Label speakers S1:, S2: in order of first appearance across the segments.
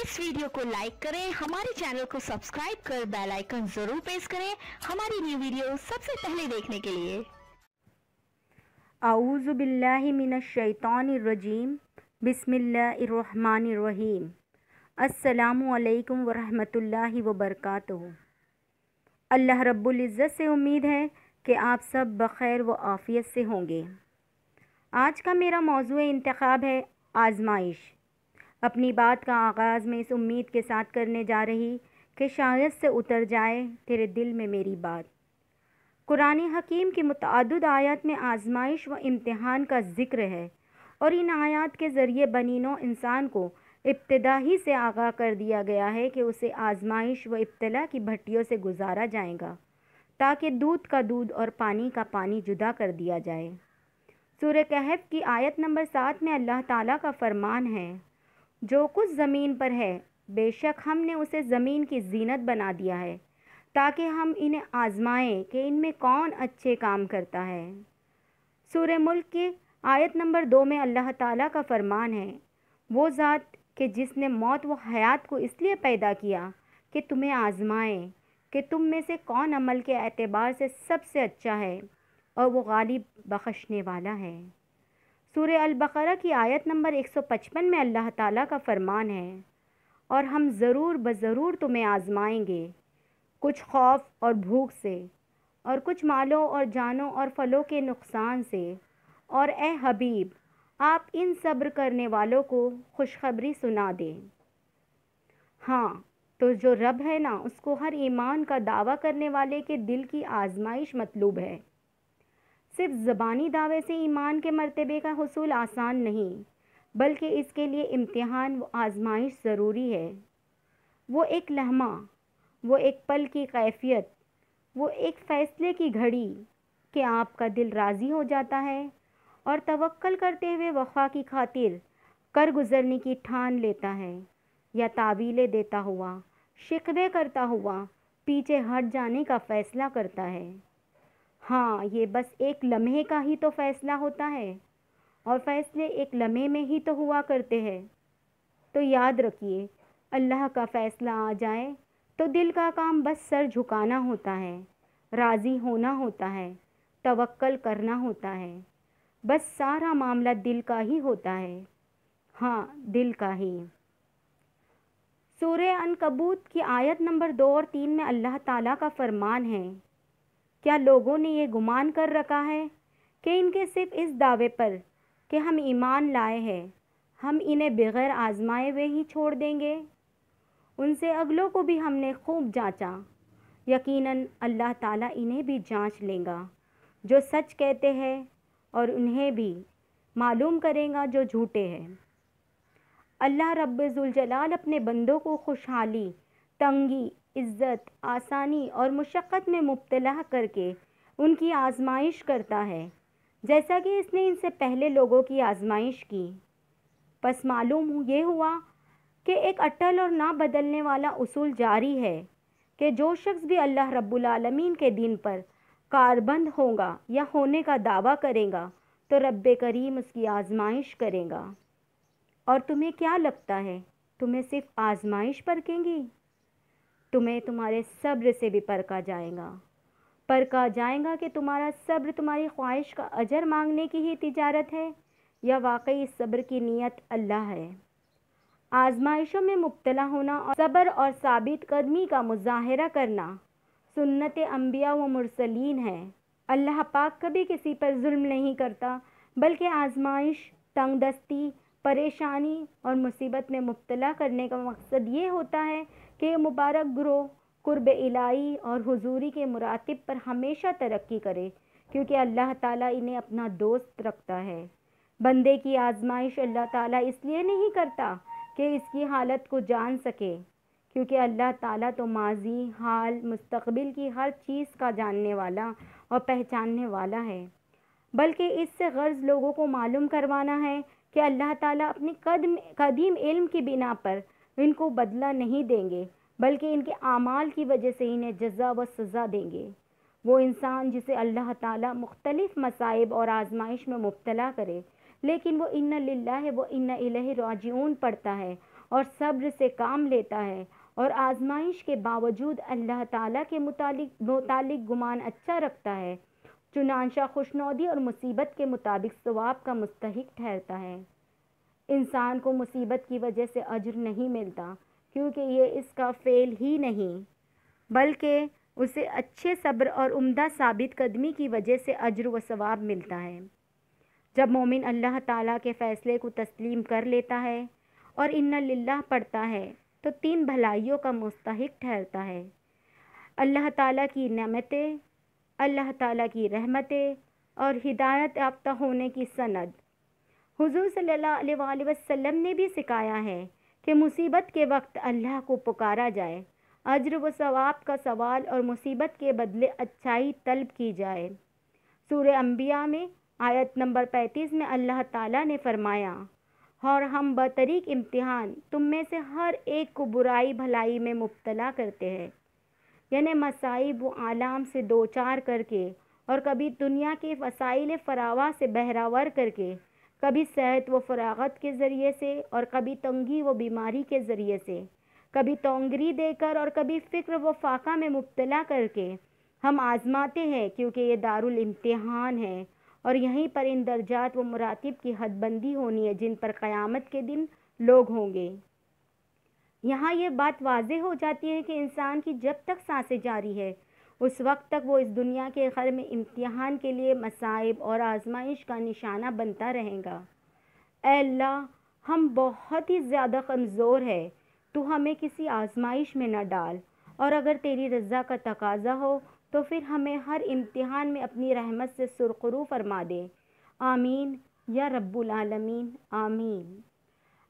S1: इस वीडियो को लाइक करें, हमारे चैनल को सब्सक्राइब कर बेल आइकन जरूर प्रेस करें हमारी न्यू वीडियो सबसे पहले देखने के लिए।
S2: आऊज़ु बिल्लाहि मिनश शैतानिर रजीम। बिस्मिल्लाहिर्रहमानिर रहीम। अस्सलामु अलैकुम वरहमतुल्लाहि वबरकातुहू। अल्लाह रब्बुल इज़्ज़त से उम्मीद है कि आप सब बखैर व आफ़ियत से होंगे। आज का मेरा मौज़ूए इंतखाब है आज़माइश। अपनी बात का आगाज़ में इस उम्मीद के साथ करने जा रही कि शायद से उतर जाए तेरे दिल में मेरी बात। कुरान हकीम की मुतअद्दिद आयत में आज़माइश व इम्तिहान का ज़िक्र है और इन आयत के ज़रिए बनी नौ इंसान को इब्तिदा ही से आगाह कर दिया गया है कि उसे आज़माइश व इब्तिला की भट्टियों से गुजारा जाएगा ताकि दूध का दूध और पानी का पानी जुदा कर दिया जाए। सूरह कहफ की आयत नंबर 7 में अल्लाह ताला का फरमान है, जो कुछ ज़मीन पर है बेशक हमने उसे ज़मीन की ज़ीनत बना दिया है ताकि हम इन्हें आज़माएं कि इनमें कौन अच्छे काम करता है। सूरह मुल्क की आयत नंबर 2 में अल्लाह ताला का फरमान है, वो ज़ात कि जिसने मौत व हयात को इसलिए पैदा किया कि तुम्हें आज़माए कि तुम में से कौन अमल के एतबार से सबसे अच्छा है और वो गालिब बख्शने वाला है। सूरह अल-बक़रा की आयत नंबर 155 में अल्लाह ताला का फरमान है, और हम ज़रूर बज़रूर तुम्हें आज़माएंगे, कुछ खौफ और भूख से और कुछ मालों और जानों और फलों के नुकसान से, और ए हबीब आप इन सब्र करने वालों को खुशखबरी सुना दें। हाँ, तो जो रब है ना, उसको हर ईमान का दावा करने वाले के दिल की आज़माइश मतलूब है। सिर्फ ज़बानी दावे से ईमान के मर्तबे का हुसूल आसान नहीं, बल्कि इसके लिए इम्तिहान व आज़माइश ज़रूरी है। वो एक लम्हा, वो एक पल की कैफियत, वो एक फ़ैसले की घड़ी कि आपका दिल राज़ी हो जाता है और तवक्कल करते हुए वफ़ा की खातिर कर गुज़रने की ठान लेता है, या तावीले देता हुआ, शिकवे करता हुआ पीछे हट जाने का फ़ैसला करता है। हाँ, ये बस एक लम्हे का ही तो फ़ैसला होता है, और फ़ैसले एक लम्हे में ही तो हुआ करते हैं। तो याद रखिए, अल्लाह का फ़ैसला आ जाए तो दिल का काम बस सर झुकाना होता है, राज़ी होना होता है, तवक्कल करना होता है। बस सारा मामला दिल का ही होता है। हाँ, दिल का ही। सूरह अनकबूत की आयत नंबर 2 और 3 में अल्लाह ताला का फरमान है, क्या लोगों ने ये गुमान कर रखा है कि इनके सिर्फ इस दावे पर कि हम ईमान लाए हैं, हम इन्हें बग़ैर आज़माए हुए ही छोड़ देंगे। उनसे अगलों को भी हमने खूब जांचा, यकीनन अल्लाह ताला इन्हें भी जांच लेगा जो सच कहते हैं, और उन्हें भी मालूम करेगा जो झूठे हैं। अल्लाह रब्बुल जलाल अपने बंदों को खुशहाली, तंगी, इज़्ज़त, आसानी और मुशक्क़त में मुब्तला करके उनकी आज़माइश करता है, जैसा कि इसने इनसे पहले लोगों की आज़माइश की। बस मालूम ये हुआ कि एक अटल और ना बदलने वाला उसूल जारी है कि जो शख्स भी अल्लाह रब्बुल आलमीन के दिन पर कारबंद होगा या होने का दावा करेगा तो रब्बे करीम उसकी आज़माइश करेगा। और तुम्हें क्या लगता है, तुम्हें सिर्फ आज़माइश परखेंगी? तुम्हें तुम्हारे सब्र से भी परखा जाएगा कि तुम्हारा सब्र तुम्हारी ख्वाहिश का अजर मांगने की ही तिजारत है, या वाकई सब्र की नीयत अल्लाह है। आज़माइशों में मुब्तला होना और सब्र और साबित कदमी का मुज़ाहरा करना सुन्नत अंबिया व मुरसलीन है। अल्लाह पाक कभी किसी पर जुल्म नहीं करता, बल्कि आज़माइश, तंगदस्ती, परेशानी और मुसीबत में मुब्तला करने का मकसद ये होता है कि मुबारक ग्रोह कुर्ब इलाही और हुजूरी के मुरातिब पर हमेशा तरक्की करे, क्योंकि अल्लाह ताला इन्हें अपना दोस्त रखता है। बंदे की आज़माइश अल्लाह ताला इसलिए नहीं करता कि इसकी हालत को जान सके, क्योंकि अल्लाह ताला तो माजी, हाल, मुस्तकबिल की हर चीज़ का जानने वाला और पहचानने वाला है, बल्कि इससे गर्ज़ लोगों को मालूम करवाना है कि अल्लाह ताला अपने कदीम इल्म की बिना पर इनको बदला नहीं देंगे, बल्कि इनके आमाल की वजह से इन्हें जज़ा व सज़ा देंगे। वो इंसान जिसे अल्लाह ताला मुख्तलिफ मसाइब और आज़माइश में मुब्तला करे, लेकिन वो इन्ना लिल्लाहि व इन्ना इलैहि राजिऊन पढ़ता है اور صبر سے کام لیتا ہے اور آزمائش کے باوجود اللہ تعالیٰ کے متعلق گمان اچھا رکھتا ہے، چنانچہ خوشنودی اور مصیبت کے مطابق ثواب کا مستحق ٹھہرتا ہے۔ انسان کو مصیبت کی وجہ سے اجر نہیں ملتا، کیونکہ یہ اس کا فعل ہی نہیں، بلکہ اسے اچھے صبر اور عمدہ ثابت قدمی کی وجہ سے اجر و ثواب ملتا ہے۔ جب مومن اللہ تعالیٰ کے فیصلے کو تسلیم کر لیتا ہے اور انا للہ پڑھتا ہے تو 3 بھلائیوں کا مستحق ٹھہرتا ہے: اللہ تعالیٰ کی نعمتیں، اللہ تعالیٰ کی رحمتیں اور ہدایت یافتہ ہونے کی سند۔ حضور صلی اللہ علیہ وآلہ وسلم نے بھی سکھایا ہے کہ مصیبت کے وقت اللہ کو پکارا جائے، اجر و ثواب کا سوال اور مصیبت کے بدلے اچھائی طلب کی جائے۔ سورہ انبیاء میں آیت نمبر 35 میں اللہ تعالیٰ نے فرمایا، اور ہم بطریق امتحان تم میں سے ہر ایک کو برائی بھلائی میں مبتلا کرتے ہیں، یعنی مصائب و آلام سے دوچار کر کے، اور کبھی دنیا کے وسائل فراواں سے بہراور کر کے، کبھی صحت و فراغت کے ذریعے سے اور کبھی تنگی و بیماری کے ذریعے سے، کبھی تونگری دے کر اور کبھی فکر و فاقہ میں مبتلا کر کے ہم آزماتے ہیں، کیونکہ یہ دارالامتحان ہے اور یہیں پر ان درجات و مراتب کی حد بندی ہونی ہے جن پر قیامت کے دن لوگ ہوں گے۔ یہاں یہ بات واضح ہو جاتی ہے کہ انسان کی جب تک سانسیں جاری ہے اس وقت تک وہ اس دنیا کے گھر میں امتحان کے لیے مصائب اور آزمائش کا نشانہ بنتا رہے گا۔ اے اللہ، ہم بہت ہی زیادہ کمزور ہیں، تو ہمیں کسی آزمائش میں نہ ڈال، اور اگر تیری رضا کا تقاضا ہو تو پھر ہمیں ہر امتحان میں اپنی رحمت سے سرخرو فرما دے۔ آمین یا رب العالمین، آمین۔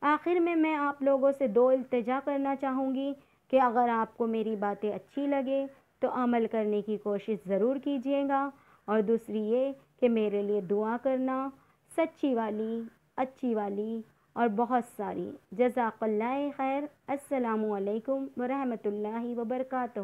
S2: آخر میں آپ لوگوں سے 2 التجا کرنا چاہوں گی کہ اگر آپ کو میری باتیں اچھی لگے تو عمل کرنے کی کوشش ضرور کیجیے گا، اور دوسری یہ کہ میرے لیے دعا کرنا، سچی والی، اچھی والی اور بہت ساری۔ جزاک اللہ خیر۔ السلام علیکم ورحمۃ اللہ وبرکاتہ۔